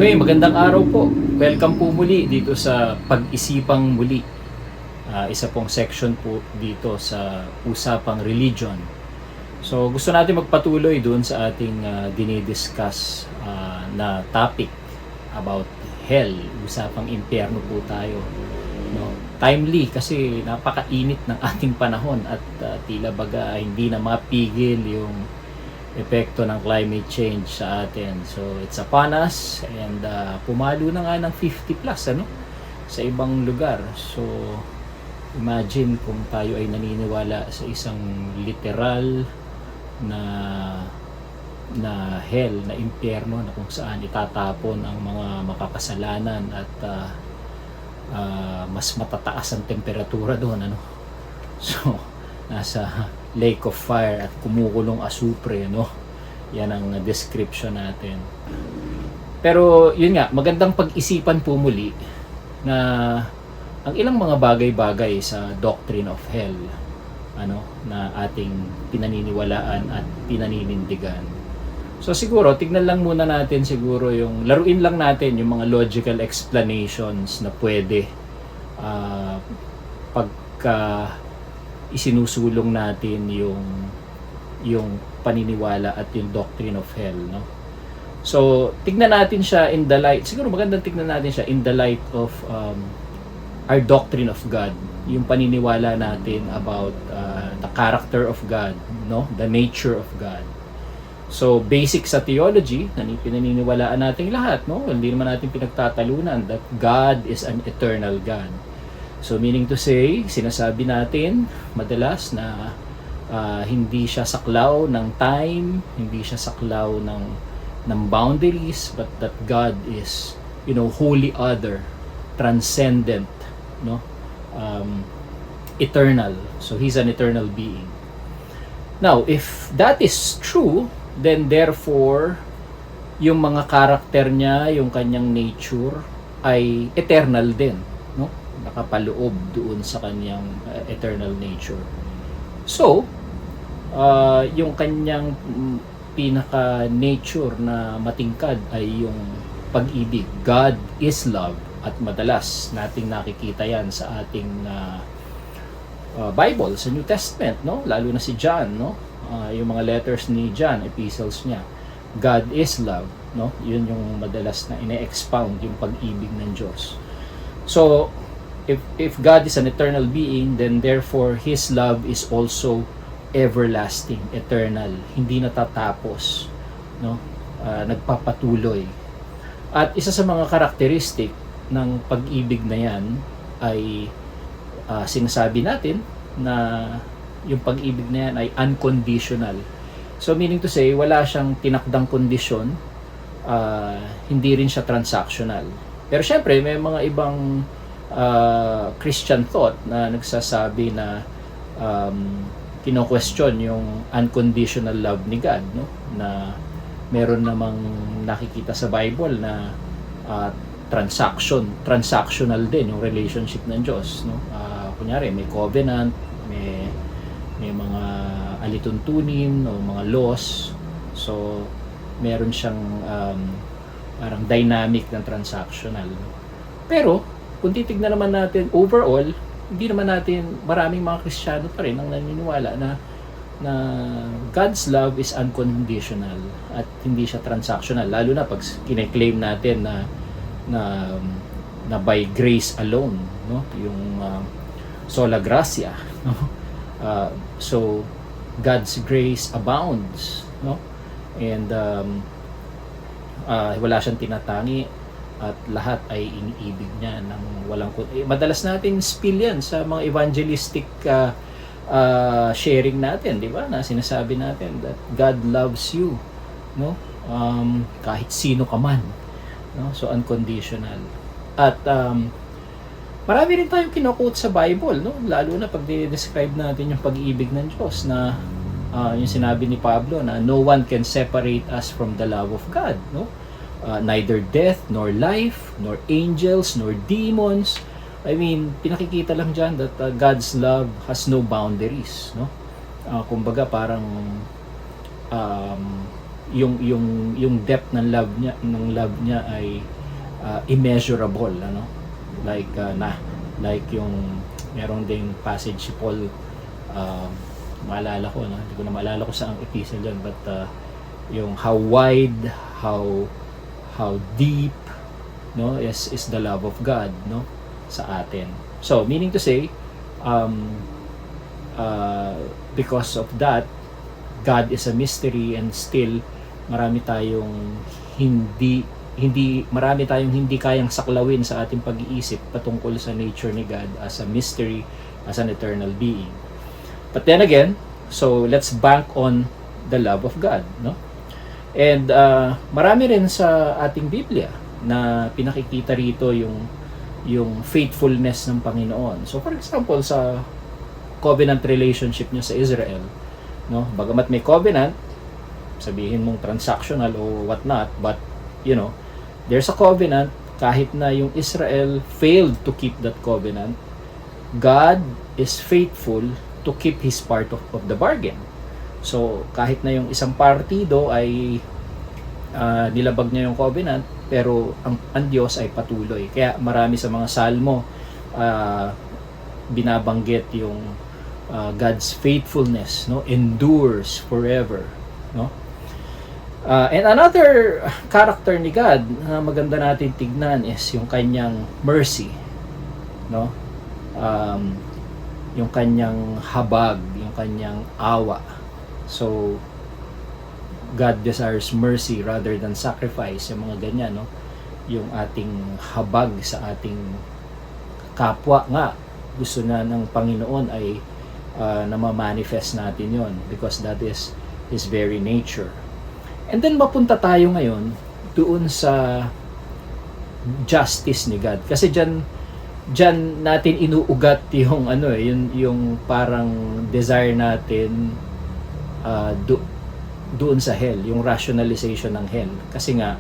Okay, magandang araw po. Welcome po muli dito sa Pag-isipang Muli. Isa pong section po dito sa Usapang Religion. So gusto natin magpatuloy doon sa ating dinidiscuss na topic about hell. Usapang impyerno po tayo. No? Timely kasi napakainit ng ating panahon at tila baga hindi na mapigil yung epekto ng climate change sa atin. So it's upon us and pumalo na nga ng 50 plus sa ibang lugar. So imagine kung tayo ay naniniwala sa isang literal na hell, na impyerno na kung saan itatapon ang mga makakasalanan at mas matataas ang temperatura doon So nasa lake of fire at kumukulong asupre, yan ang description natin. Pero yun nga, magandang pag-isipan po muli na ang ilang mga bagay-bagay sa doctrine of hell na ating pinaniniwalaan at pinaninindigan. So siguro tignan lang muna natin, siguro laruin lang natin yung mga logical explanations na pwede pagka isinusulong natin yung paniniwala at yung doctrine of hell, So tignan natin siya in the light, siguro magandang tignan natin siya in the light of our doctrine of God, yung paniniwala natin about the character of God, the nature of God. So basic sa theology na pinaniniwalaan natin lahat, hindi naman natin pinagtatalunan that God is an eternal God. So meaning to say, sinasabi natin madalas na hindi siya saklaw ng time, hindi siya saklaw ng boundaries, but that God is, wholly other, transcendent, eternal. So He's an eternal being. Now, if that is true, then therefore, yung mga karakter niya, yung kanyang nature, ay eternal din, nakapaloob doon sa kanyang eternal nature. So, yung kanyang pinaka-nature na matingkad ay yung pag-ibig. God is love. At madalas nating nakikita yan sa ating Bible, sa New Testament, lalo na si John, yung mga letters ni John, epistles niya. God is love, yun yung madalas na ine-expound yung pag-ibig ng Diyos. So, if God is an eternal being, then therefore His love is also everlasting, eternal, hindi natatapos, nagpapatuloy. At isa sa mga karakteristik ng pag-ibig na yan ay sinasabi natin na yung pag-ibig na yan ay unconditional. So meaning to say, wala siyang tinakdang kondisyon, hindi rin siya transactional. Pero syempre, may mga ibang Christian thought na nagsasabi na kino-question yung unconditional love ni God, na meron namang nakikita sa Bible na transactional din yung relationship ng Diyos, kunyari may covenant, may mga alituntunin o mga laws, so meron siyang parang dynamic ng transactional. Pero kung titignan naman natin overall, hindi naman natin, maraming mga Kristiyano pa rin ang naniniwala na God's love is unconditional at hindi siya transactional, lalo na pag kine-claim natin na by grace alone, yung sola gratia, so God's grace abounds, and wala siyang tinatangi at lahat ay iniibig niya ng walang madalas natin spill yan sa mga evangelistic sharing natin, di ba? Na sinasabi natin that God loves you, kahit sino ka man, so unconditional. At marami rin tayong kino-quote sa Bible, lalo na pag describe natin yung pag-ibig ng Diyos, na yung sinabi ni Pablo na no one can separate us from the love of God, neither death, nor life, nor angels, nor demons. I mean, pinakikita lang dyan that God's love has no boundaries, kumbaga parang yung depth ng love niya ay immeasurable, ano, like like yung merong ding passage si Paul, maalala ko, no? Hindi ko na maalala ko sa ang epistle yun, but yung how wide, how deep, no, is the love of God, no, sa atin. So meaning to say, because of that, God is a mystery, and still marami tayong hindi kayang saklawin sa ating pag-iisip patungkol sa nature ni God as a mystery, as an eternal being. But then again, so let's bank on the love of God, no? And marami rin sa ating Biblia na pinakikita rito yung faithfulness ng Panginoon. So for example, sa covenant relationship niya sa Israel, no? Bagamat may covenant, sabihin mong transactional o whatnot, but you know, there's a covenant. Kahit na yung Israel failed to keep that covenant, God is faithful to keep His part of the bargain. So kahit na yung isang partido ay nilabag niya yung covenant, pero ang Diyos ay patuloy. Kaya marami sa mga salmo binabanggit yung God's faithfulness, no, endures forever, no. And another character ni God na maganda natin tignan is yung kanyang mercy, no? Yung kanyang habag, yung kanyang awa. So God desires mercy rather than sacrifice, yung mga ganyan, no? Yung ating habag sa ating kapwa nga, gusto na ng Panginoon ay namamanifest natin yon, because that is His very nature. And then mapunta tayo ngayon doon sa justice ni God. Kasi diyan natin inuugat yung yung parang desire natin doon sa hell, yung rationalization ng hell. Kasi nga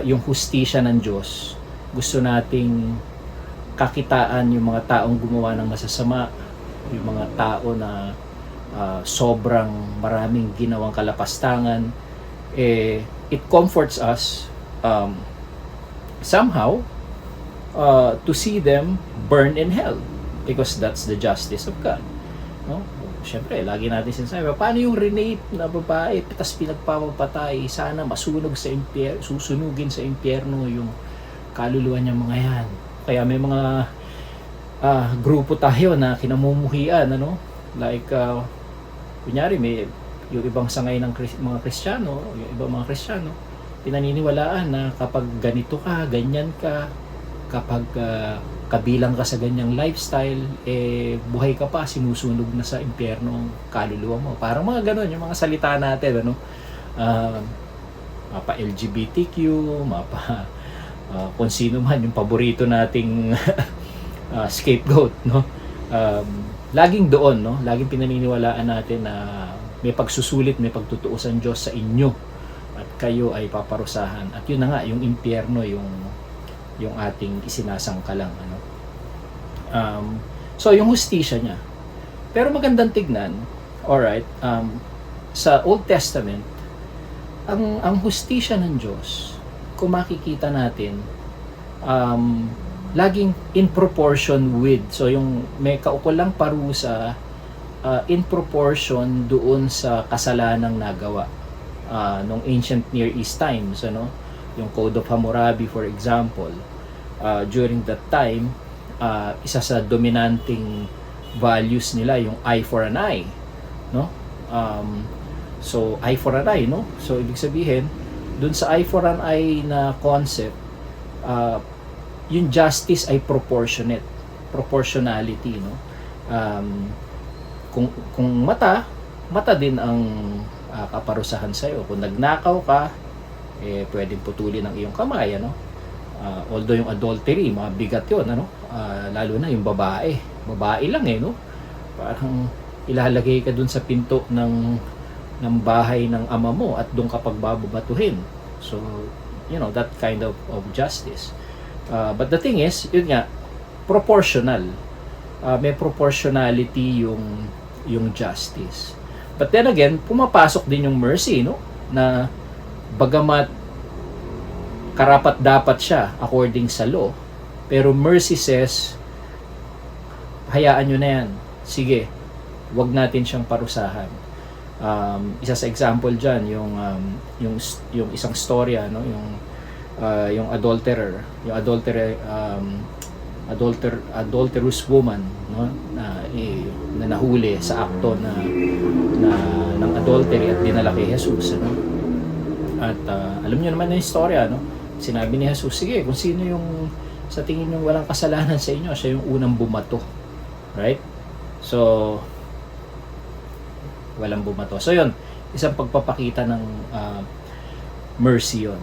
yung hustisya ng Diyos, gusto nating kakitaan yung mga taong gumawa ng masasama, yung mga tao na sobrang maraming ginawang kalapastangan. It comforts us somehow to see them burn in hell, because that's the justice of God, no? Siyempre, lagi natin sinasabi, paano yung rape na babae tapos pinagpapatay, sana susunugin sa impyerno yung kaluluwa niya, mga yan. Kaya may mga grupo tayo na kinamumuhian, ano, like kunyari may yung ibang sangay ng mga Kristiyano, yung ibang mga Kristiyano, pinaniniwalaan na kapag ganito ka, ganyan ka, kapag kabilang ka sa ganyang lifestyle, buhay ka pa, sinusunog na sa impyerno ang kaluluwa mo. Parang mga ganun, yung mga salita natin, ano, mapa LGBTQ, mapa kung sino man, yung paborito nating scapegoat, no? Laging doon, no? Laging pinaniniwalaan natin na may pagsusulit, may pagtutuusan Diyos sa inyo at kayo ay paparusahan. At yun na nga, yung impyerno, yung ating isinasangkalang, ano. So yung hustisya niya. Pero magandang tignan, alright, sa Old Testament, ang hustisya ng Diyos, kung makikita natin, laging in proportion with, so yung may kaukulang parusa in proportion doon sa kasalanang nagawa nung ancient Near East times, ano, yung Code of Hammurabi, for example. During that time, isa sa dominanting values nila yung eye for an eye, no? So eye for an eye, no? So ibig sabihin, dun sa eye for an eye na concept, yung justice ay proportionality, no? Kung mata din ang kaparusahan sa iyo. Kung nagnakaw ka, pwedeng putulin ang iyong kamay, ano? Although yung adultery, mabigat 'yon, ano? Lalo na yung babae lang, no? Parang ilalagay ka dun sa pinto ng bahay ng ama mo at doon ka pagbabatuhin. So, you know, that kind of justice. But the thing is, yun nga, proportional. May proportionality yung justice. But then again, pumapasok din yung mercy, no? na bagamat karapat dapat siya according sa law, pero mercy says, hayaan nyo na yan. Sige, wag natin siyang parusahan. Isa sa example dyan, yung isang storya, no? Yung adulterous woman, no? Na nahuli sa akto ng adultery at dinala kay Jesus, ano? At alam niyo naman na yung storya, no? Sinabi ni Jesus, sige, kung sino yung sa tingin niyo walang kasalanan sa inyo, siya yung unang bumato. Right? So, walang bumato. So, yun, isang pagpapakita ng mercy yun.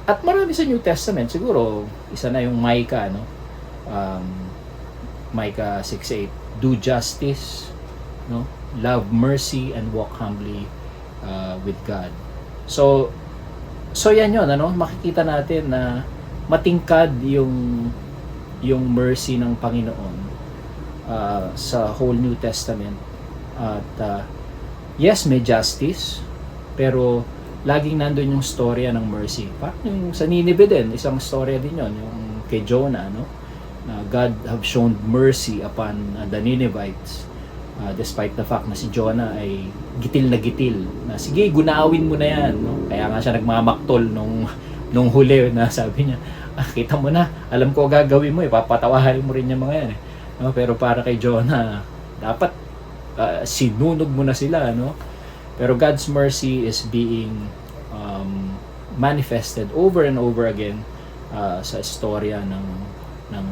At marami sa New Testament, siguro, isa na yung Micah, no? Micah 6:8, do justice, no? Love mercy and walk humbly with God. So yan yun, ano? Makikita natin na matingkad yung mercy ng Panginoon sa whole New Testament. At yes, may justice, pero laging nandun yung storya ng mercy. Parang yung sa Nineveh din, isang storya din yun, yung kay Jonah, no? Na God have shown mercy upon the Ninevites, despite the fact na si Jonah ay gitil na sige, gunawin mo na yan, no? Kaya nga siya nagmamaktol nung huli na sabi niya, kita mo na, alam ko gagawin mo, papatawahin mo rin yung mga yan, eh. No? Pero para kay Jonah, dapat sinunog mo na sila, no? Pero God's mercy is being manifested over and over again sa istorya ng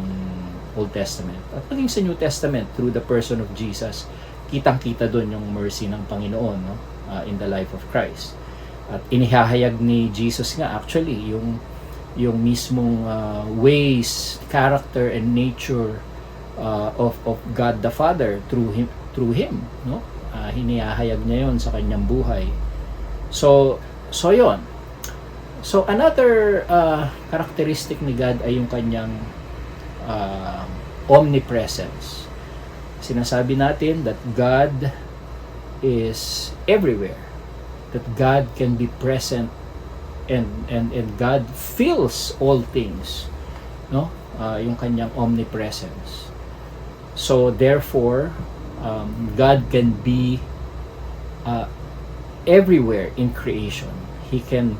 Old Testament. At maging sa New Testament, through the person of Jesus, kitang-kita doon yung mercy ng Panginoon, no? In the life of Christ. At inihahayag ni Jesus nga actually yung mismong ways, character and nature of God the Father through him, no? Hinihahayag niya yon sa kanyang buhay. So yon. So another characteristic ni God ay yung kanyang omnipresence. Sinasabi natin that God is everywhere, that God can be present and God fills all things, no? Yung kanyang omnipresence. So therefore, God can be everywhere in creation. He can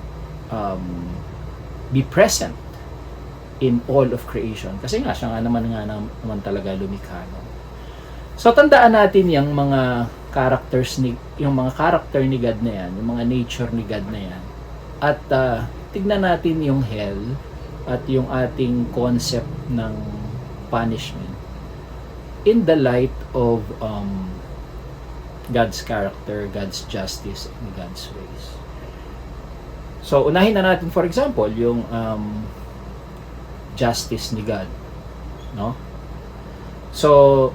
be present in all of creation. Kasi nga, siya nga naman talaga lumikha. No? So, tandaan natin yung mga yung mga character ni God na yan, yung mga nature ni God na yan. At tignan natin yung hell at yung ating concept ng punishment in the light of God's character, God's justice, and God's ways. So, unahin na natin, for example, yung justice ni God, no? So,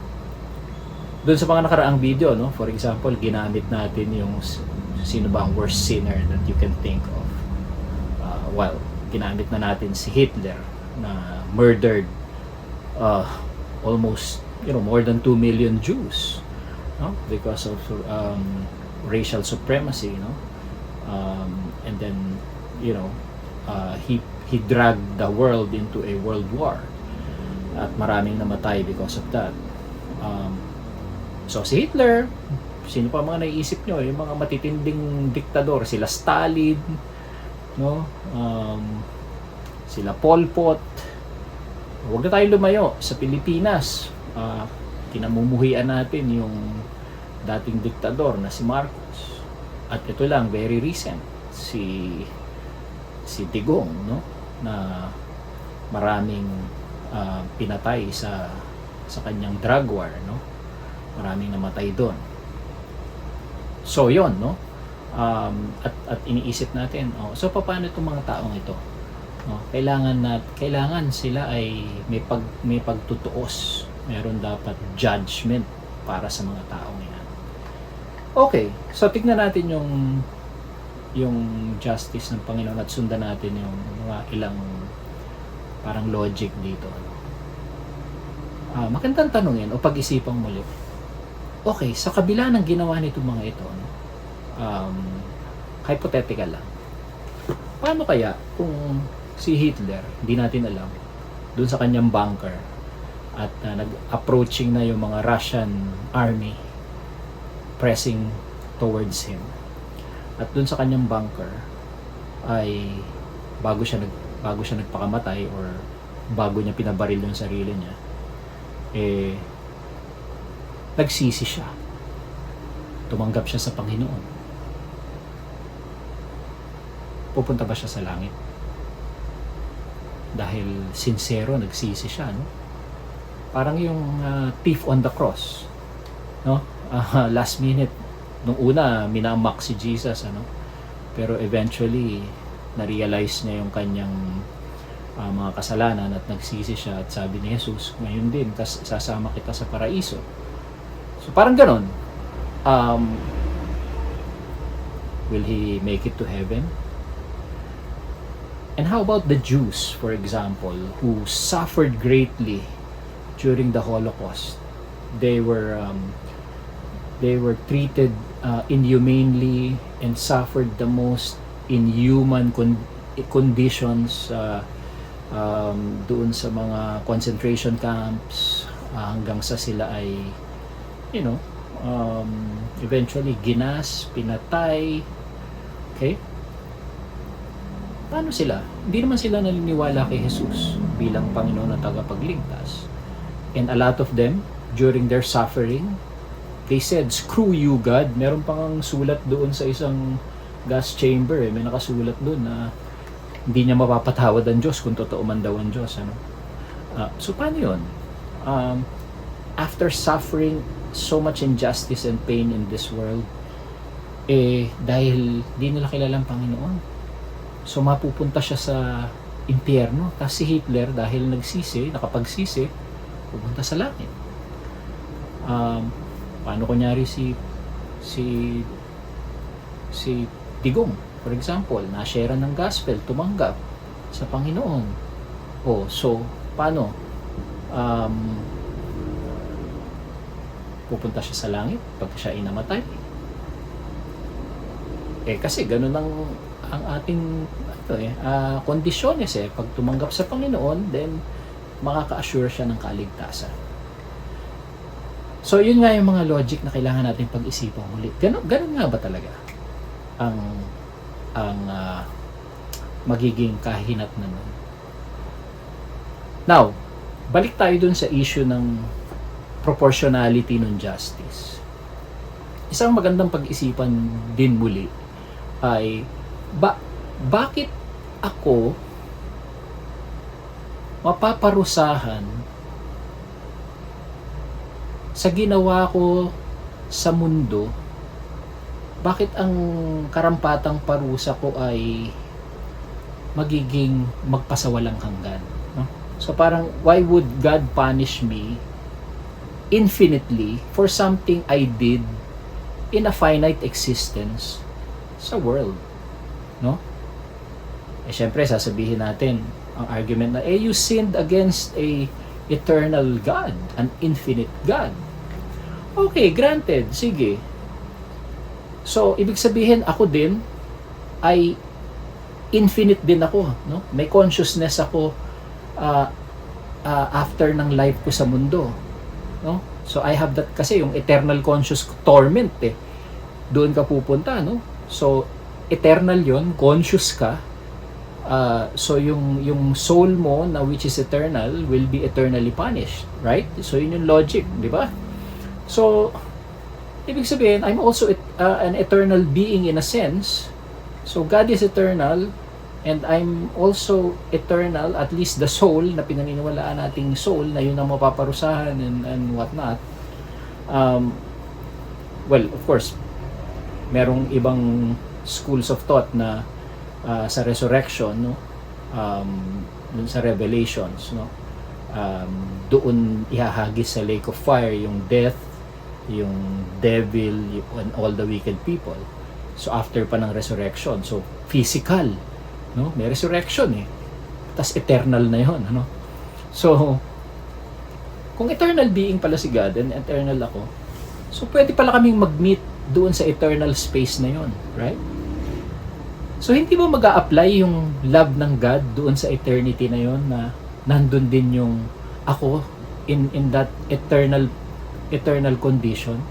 doon sa mga nakaraang video, no? For example, ginamit natin yung sino ba ang worst sinner that you can think of. Ginamit na natin si Hitler na murdered almost, more than 2 million Jews, no? Because of racial supremacy, no? And then, he dragged the world into a world war at maraming namatay because of that. So si Hitler, sino pa mga naiisip nyo, yung mga matitinding diktador, sila Stalin, no? Sila Pol Pot. Huwag na tayong lumayo sa Pilipinas. Kinamumuhian natin yung dating diktador na si Marcos. At ito lang, very recent, si Digong, no? Na maraming pinatay sa kanyang drug war, no? Maraming namatay doon. So yon, no? At iniisip natin, so paano itong mga taong ito? No? Kailangan sila ay may pagtutuos. Meron dapat judgment para sa mga taong yan. Okay, so tignan natin yung justice ng Panginoon at sundan natin yung mga ilang parang logic dito. Magandang tanungin o pag-isipang muli. Okay, sa kabila ng ginawa nitong mga ito, hypothetical lang. Paano kaya kung si Hitler, hindi natin alam, doon sa kanyang bunker, at nag-approaching na yung mga Russian army pressing towards him. At doon sa kanyang bunker ay bago siya nagpakamatay or bago niya pinabaril yung sarili niya, nagsisi siya. Tumanggap siya sa Panginoon. Pupunta ba siya sa langit? Dahil sincero, nagsisi siya, no? Parang yung thief on the cross, no? Last minute, nung una, minamak si Jesus, ano? Pero eventually, na-realize niya yung kanyang mga kasalanan at nagsisi siya at sabi ni Jesus, ngayon din, sasama kita sa paraiso. So parang ganon. Will he make it to heaven? And how about the Jews, for example, who suffered greatly during the Holocaust? They were treated inhumanely and suffered the most inhuman conditions doon sa mga concentration camps hanggang sa sila ay eventually ginas, pinatay. Okay? Paano sila? Hindi naman sila naniniwala kay Jesus bilang Panginoon at tagapagligtas. And a lot of them, during their suffering, they said, "Screw you, God." Meron pang sulat doon sa isang gas chamber. May nakasulat doon na hindi niya mapapatawad ang Diyos kung totoo man daw ang Diyos. Ano? So, paano yun? After suffering so much injustice and pain in this world, dahil di nila kilalang Panginoon, so mapupunta siya sa impyerno. Tapos si Hitler, dahil nakapagsisi, pupunta sa langit. Paano kunyari si Digong, for example, na-share ng gospel, tumanggap sa Panginoon. So paano? Pupunta siya sa langit pag siya ay namatay? Kasi ganun ang ating kondisyones pag tumanggap sa Panginoon, then makaka-assure siya ng kaligtasan. So yun nga yung mga logic na kailangan natin pag-isipan muli. Ganun nga ba talaga ang magiging kahinatnan nun? Now, balik tayo dun sa issue ng proportionality ng justice. Isang magandang pag-isipan din muli ay bakit ako mapaparusahan sa ginawa ko sa mundo? Bakit ang karampatang parusa ko ay magiging magpasawalang hanggan? No? So parang, why would God punish me infinitely for something I did in a finite existence sa world? No? Syempre sasabihin natin ang argument na you sinned against a eternal God, an infinite God. Okay, granted, sige. So ibig sabihin ako din ay infinite din ako, no? May consciousness ako after ng life ko sa mundo, no? So I have that, kasi yung eternal conscious torment doon ka pupunta, no? So eternal yon, conscious ka. So yung soul mo na which is eternal will be eternally punished, right? So yun yung logic, di ba? So ibig sabihin, I'm also an eternal being in a sense. So God is eternal and I'm also eternal, at least the soul na pinaniniwalaan nating soul na yun ang mapaparusahan and whatnot. Well, of course, merong ibang schools of thought na sa resurrection, no, dun sa Revelations, no, doon ihahagis sa lake of fire yung death, yung devil, and all the wicked people. So after pa ng resurrection, so physical, no, may resurrection tas eternal na yon, ano. So kung eternal being pala si God and eternal ako, so pwede pala kaming mag-meet doon sa eternal space na yon, right? So hindi ba mag-a-apply yung love ng God doon sa eternity na yon, na nandun din yung ako in that eternal condition?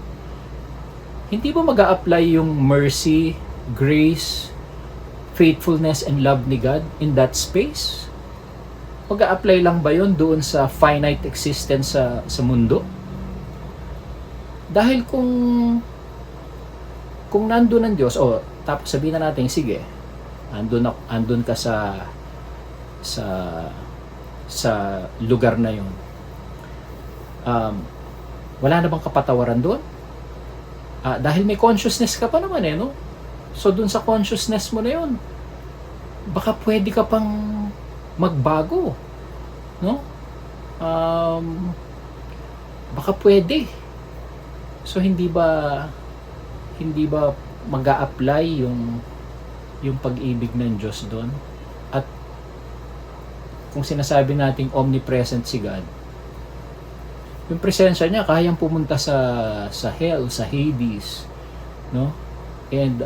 Hindi ba mag-a-apply yung mercy, grace, faithfulness, and love ni God in that space? Mag-a-apply lang ba yon doon sa finite existence sa mundo? Dahil kung nandun ang Diyos, tapos sabihin na natin, sige, andun ka sa sa lugar na yon. Wala na bang kapatawaran doon? Dahil may consciousness ka pa naman no? So doon sa consciousness mo na yon, baka pwede ka pang magbago, no? Baka pwede. So hindi ba mag-a-apply yung pag-ibig ng Diyos doon? At kung sinasabi nating omnipresent si God, yung presensya niya kayang pumunta sa hell, sa Hades, no? And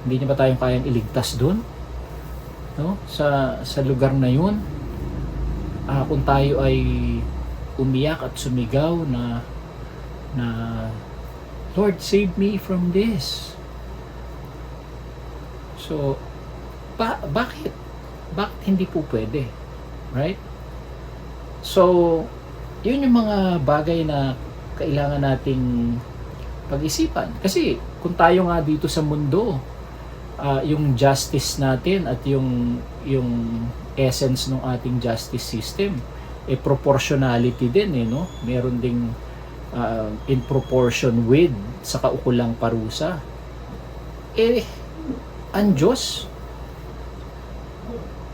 hindi niya ba tayong kayang iligtas doon, no? Sa lugar na yun, kung tayo ay umiyak at sumigaw na Lord, save me from this. So bakit hindi po pwede, right? So yun yung mga bagay na kailangan nating pag-isipan. Kasi kung tayo nga dito sa mundo, yung justice natin at yung essence ng ating justice system, proportionality din no? Meron ding in proportion with sa kaukulang parusa. Ang Diyos,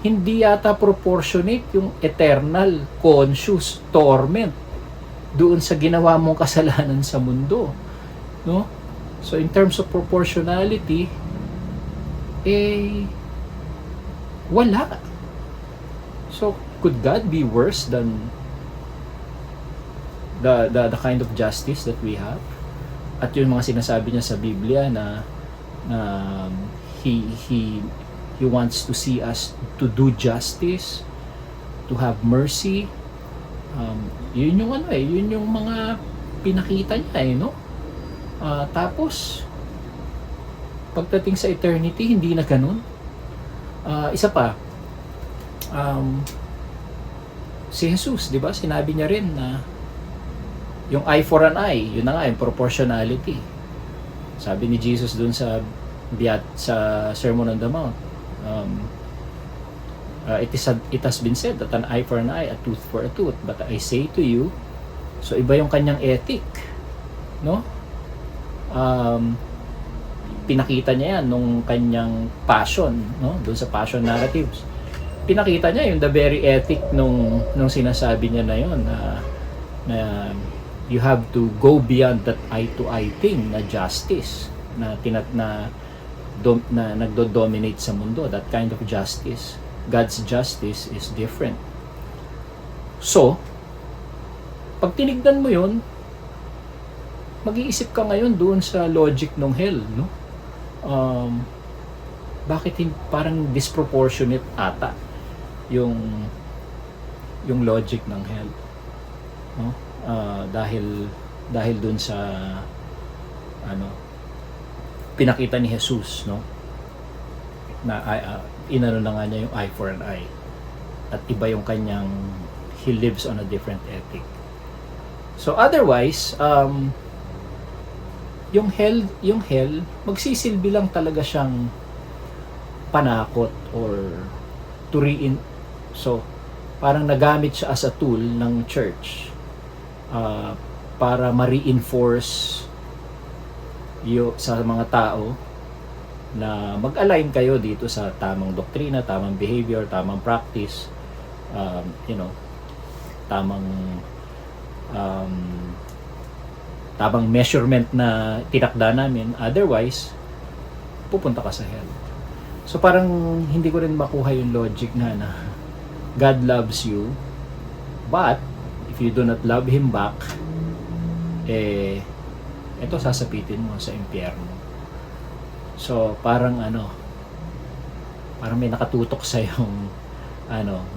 hindi yata proportionate yung eternal conscious torment doon sa ginawa mong kasalanan sa mundo, no? So in terms of proportionality, wala. So could God be worse than the kind of justice that we have? At yung mga sinasabi niya sa Biblia na he wants to see us to do justice, to have mercy. Yun yung yun yung mga pinakita niya no? Tapos pagdating sa eternity, hindi na ganun. Isa pa, si Jesus, di ba? Sinabi niya rin na yung eye for an eye, yun na nga, yung proportionality. Sabi ni Jesus dun sa Sermon on the Mount, it has been said that an eye for an eye, a tooth for a tooth. But I say to you, so iba yung kanyang ethic, no? Pinakita niya yan nung kanyang passion, no? Doon sa passion narratives. Pinakita niya yung the very ethic nung sinasabi niya na yun, na you have to go beyond that eye-to-eye thing na justice na nagdo-dominate sa mundo, that kind of justice. God's justice is different. So, pag tinignan mo yun, mag-iisip ka ngayon doon sa logic ng hell, no? Bakit parang disproportionate ata yung logic ng hell, no? Dahil dun sa pinakita ni Jesus, no, na inano na nga niya yung eye for an eye, at iba yung kanyang, he lives on a different ethic. So otherwise, yung hell magsisilbi lang talaga siyang panakot or so parang nagamit siya as a tool ng church para ma-reinforce sa mga tao na mag-align kayo dito sa tamang doktrina, tamang behavior, tamang practice, tamang measurement na tinakda namin. Otherwise, pupunta ka sa hell. So parang hindi ko rin makuha yung logic na God loves you, but if you do not love Him back, ito sasapitin mo sa impyerno. So parang parang may nakatutok sa yung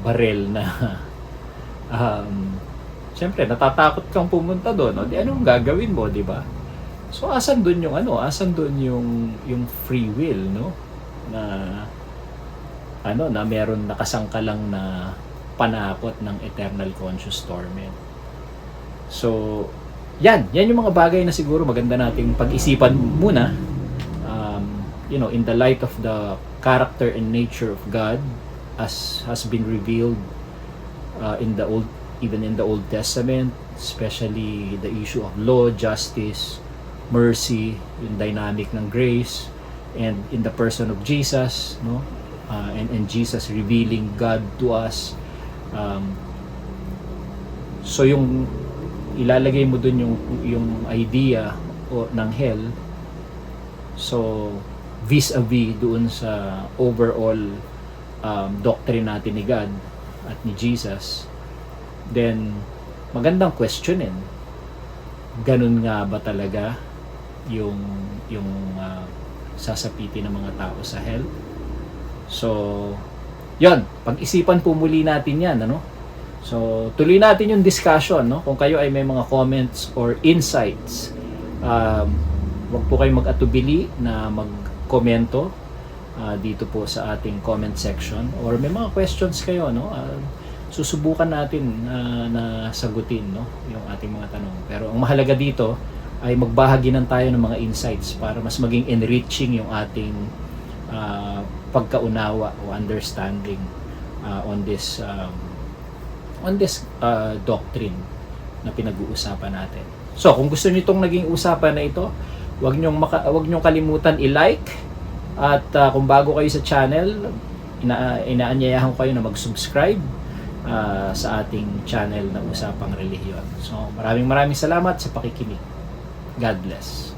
barel na syempre natatakot kang pumunta doon, no? Di anong gagawin mo, di ba? So asan doon yung free will, no? Na na meron nakasangkalang na panakot ng eternal conscious torment. So yan yung mga bagay na siguro maganda nating pag-isipan muna, in the light of the character and nature of God as has been revealed even in the Old Testament, especially the issue of law, justice, mercy, yung dynamic ng grace, and in the person of Jesus, no? And Jesus revealing God to us. So yung ilalagay mo dun yung idea ng hell, so vis-a-vis doon sa overall doctrine natin ni God at ni Jesus, then magandang questionin, ganun nga ba talaga yung sasapitin ng mga tao sa hell? So yon, pag-isipan po muli natin yan, so tuloy natin yung discussion, no? Kung kayo ay may mga comments or insights, wag po kayong mag-atubili na magkomento dito po sa ating comment section, or may mga questions kayo, susubukan natin na sagutin, yung ating mga tanong. Pero ang mahalaga dito ay magbahagi tayo ng mga insights para mas maging enriching yung ating pagkaunawa o understanding on this doctrine na pinag-uusapan natin. So kung gusto niyo itong naging usapan na ito, wag niyong kalimutan i-like, at kung bago kayo sa channel, inaanyayahan ko kayo na mag-subscribe sa ating channel na Usapang Relihiyon. So maraming salamat sa pakikinig. God bless.